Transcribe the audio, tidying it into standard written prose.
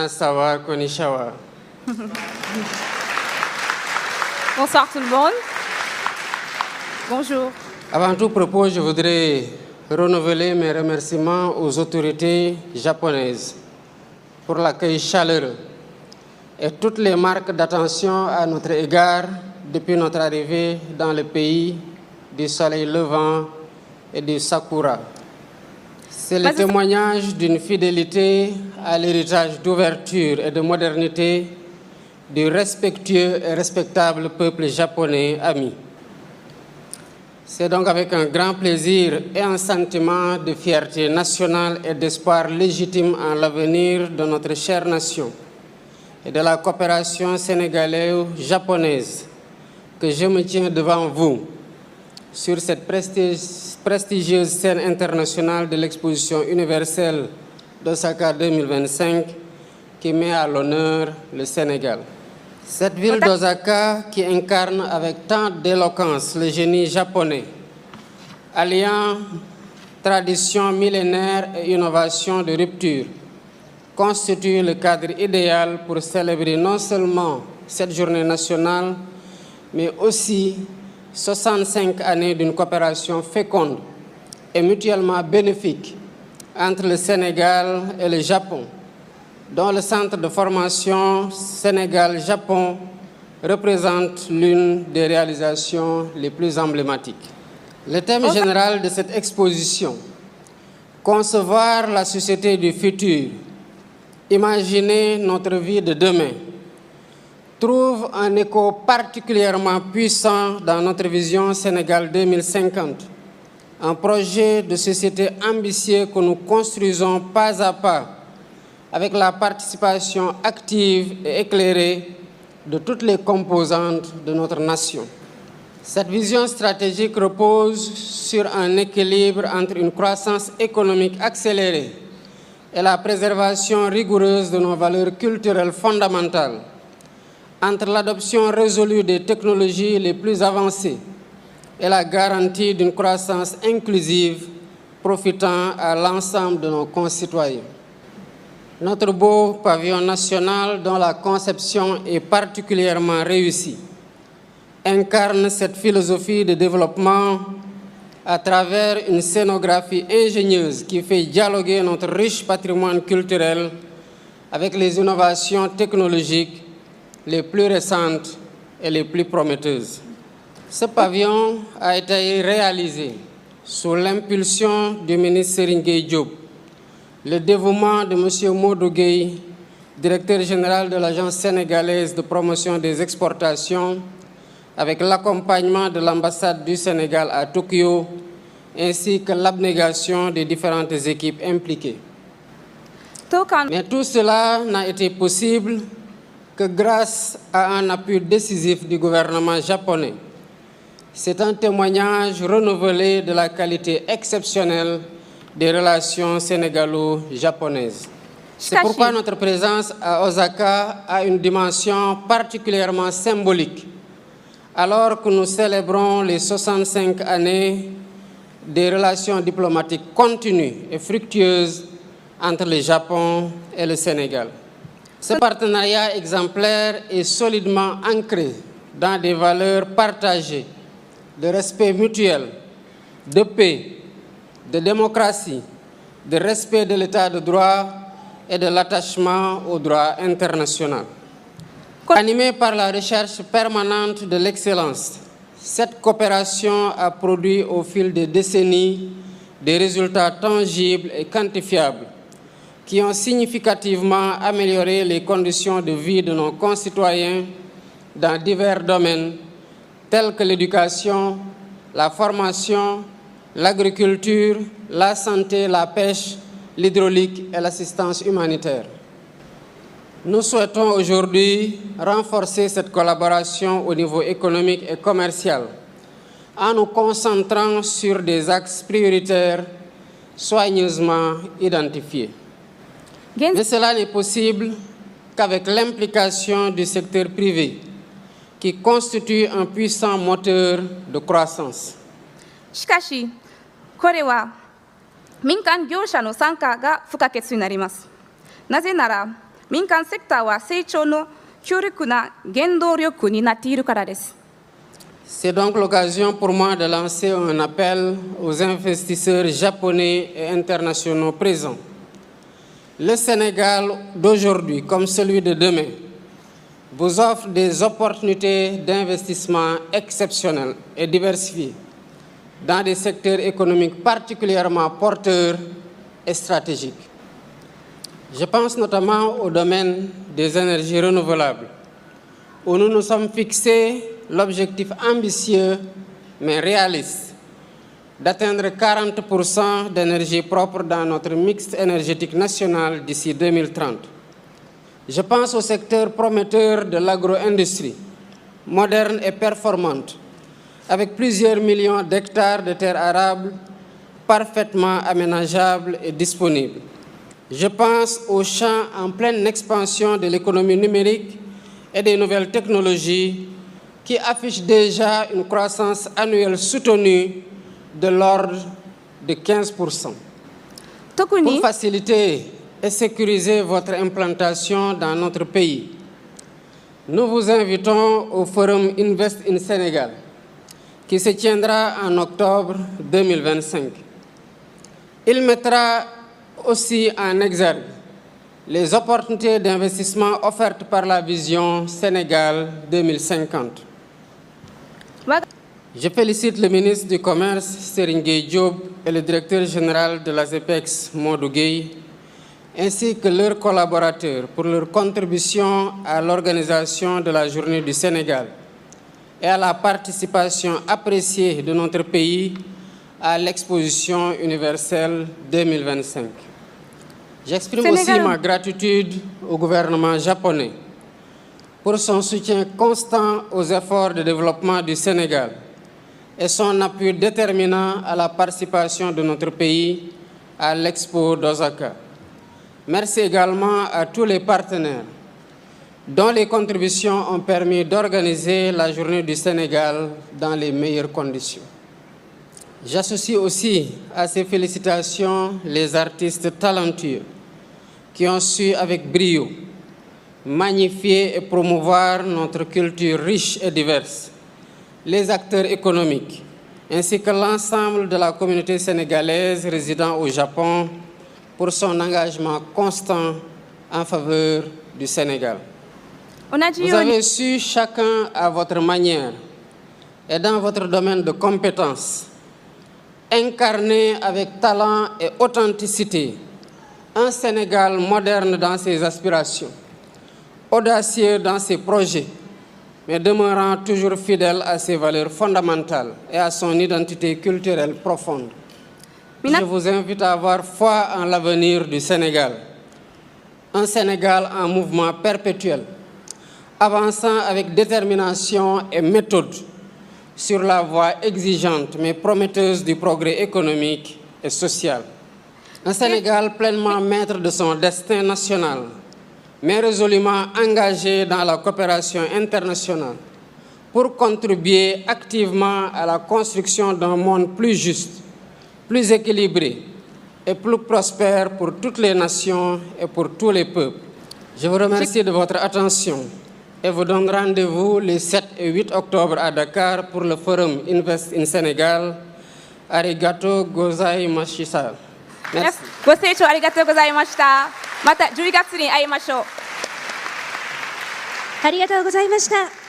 Sawa Konishawa. Bonsoir tout le monde. Bonjour. Avant tout propos, je voudrais renouveler mes remerciements aux autorités japonaises pour l'accueil chaleureux et toutes les marques d'attention à notre égard depuis notre arrivée dans le pays du soleil levant et du sakura. C'est le témoignage d'une fidélité à l'héritage d'ouverture et de modernité du respectueux et respectable peuple japonais ami. C'est donc avec un grand plaisir et un sentiment de fierté nationale et d'espoir légitime en l'avenir de notre chère nation et de la coopération sénégalaise-japonaise que je me tiens devant vous sur cette prestigieuse scène internationale de l'exposition universelle d'Osaka 2025 qui met à l'honneur le Sénégal. Cette ville d'Osaka qui incarne avec tant d'éloquence le génie japonais, alliant tradition millénaire et innovation de rupture, constitue le cadre idéal pour célébrer non seulement cette journée nationale, mais aussi 65 années d'une coopération féconde et mutuellement bénéfique entre le Sénégal et le Japon, dont le centre de formation Sénégal-Japon représente l'une des réalisations les plus emblématiques. Le thème général de cette exposition, concevoir la société du futur, imaginer notre vie de demain, trouve un écho particulièrement puissant dans notre vision Sénégal 2050, un projet de société ambitieux que nous construisons pas à pas avec la participation active et éclairée de toutes les composantes de notre nation. Cette vision stratégique repose sur un équilibre entre une croissance économique accélérée et la préservation rigoureuse de nos valeurs culturelles fondamentales, entre l'adoption résolue des technologies les plus avancées et la garantie d'une croissance inclusive profitant à l'ensemble de nos concitoyens. Notre beau pavillon national, dont la conception est particulièrement réussie, incarne cette philosophie de développement à travers une scénographie ingénieuse qui fait dialoguer notre riche patrimoine culturel avec les innovations technologiques les plus récentes et les plus prometteuses. Ce pavillon a été réalisé sous l'impulsion du ministre Serigne Gueye Diop, le dévouement de M. Modou Gueye, directeur général de l'Agence sénégalaise de promotion des exportations, avec l'accompagnement de l'ambassade du Sénégal à Tokyo, ainsi que l'abnégation des différentes équipes impliquées. Mais tout cela n'a été possible que grâce à un appui décisif du gouvernement japonais. C'est un témoignage renouvelé de la qualité exceptionnelle des relations sénégalo-japonaises. C'est pourquoi notre présence à Osaka a une dimension particulièrement symbolique, alors que nous célébrons les 65 années des relations diplomatiques continues et fructueuses entre le Japon et le Sénégal. Ce partenariat exemplaire est solidement ancré dans des valeurs partagées de respect mutuel, de paix, de démocratie, de respect de l'état de droit et de l'attachement au droit international. Animée par la recherche permanente de l'excellence, cette coopération a produit au fil des décennies des résultats tangibles et quantifiables qui ont significativement amélioré les conditions de vie de nos concitoyens dans divers domaines tels que l'éducation, la formation, l'agriculture, la santé, la pêche, l'hydraulique et l'assistance humanitaire. Nous souhaitons aujourd'hui renforcer cette collaboration au niveau économique et commercial en nous concentrant sur des axes prioritaires soigneusement identifiés. Mais cela n'est possible qu'avec l'implication du secteur privé qui constitue un puissant moteur de croissance. しかし、これは民間業者の参加が不可欠になります。なぜなら、民間セクターは成長の強力な原動力になっているからです。C'est donc l'occasion pour moi de lancer un appel aux investisseurs japonais et internationaux présents. Le Sénégal d'aujourd'hui, comme celui de demain, vous offre des opportunités d'investissement exceptionnelles et diversifiées dans des secteurs économiques particulièrement porteurs et stratégiques. Je pense notamment au domaine des énergies renouvelables, où nous nous sommes fixés l'objectif ambitieux mais réaliste d'atteindre 40% d'énergie propre dans notre mix énergétique national d'ici 2030. Je pense au secteur prometteur de l'agro-industrie, moderne et performante, avec plusieurs millions d'hectares de terres arables parfaitement aménageables et disponibles. Je pense aux champs en pleine expansion de l'économie numérique et des nouvelles technologies qui affichent déjà une croissance annuelle soutenue de l'ordre de 15%. Pour faciliter et sécuriser votre implantation dans notre pays, nous vous invitons au Forum Invest in Sénégal, qui se tiendra en octobre 2025. Il mettra aussi en exergue les opportunités d'investissement offertes par la vision Sénégal 2050. Je félicite le ministre du Commerce, Serigne Gueye Diop, et le directeur général de l'ASEPEX, Modou Gueye, ainsi que leurs collaborateurs pour leur contribution à l'organisation de la Journée du Sénégal et à la participation appréciée de notre pays à l'exposition universelle 2025. J'exprime aussi ma gratitude au gouvernement japonais pour son soutien constant aux efforts de développement du Sénégal et son appui déterminant à la participation de notre pays à l'Expo d'Osaka. Merci également à tous les partenaires dont les contributions ont permis d'organiser la Journée du Sénégal dans les meilleures conditions. J'associe aussi à ces félicitations les artistes talentueux qui ont su avec brio magnifier et promouvoir notre culture riche et diverse, les acteurs économiques, ainsi que l'ensemble de la communauté sénégalaise résidant au Japon pour son engagement constant en faveur du Sénégal. Vous avez su, chacun à votre manière et dans votre domaine de compétences, incarner avec talent et authenticité un Sénégal moderne dans ses aspirations, audacieux dans ses projets, mais demeurant toujours fidèle à ses valeurs fondamentales et à son identité culturelle profonde. Je vous invite à avoir foi en l'avenir du Sénégal, un Sénégal en mouvement perpétuel, avançant avec détermination et méthode sur la voie exigeante mais prometteuse du progrès économique et social. Un Sénégal pleinement maître de son destin national, mais résolument engagé dans la coopération internationale pour contribuer activement à la construction d'un monde plus juste, plus équilibré et plus prospère pour toutes les nations et pour tous les peuples. Je vous remercie de votre attention et vous donne rendez-vous les 7 et 8 octobre à Dakar pour le Forum Invest in Sénégal. Arigato gozaimasu. Merci. ご清聴ありがとうございました。また10月に会いましょう。ありがとうございました。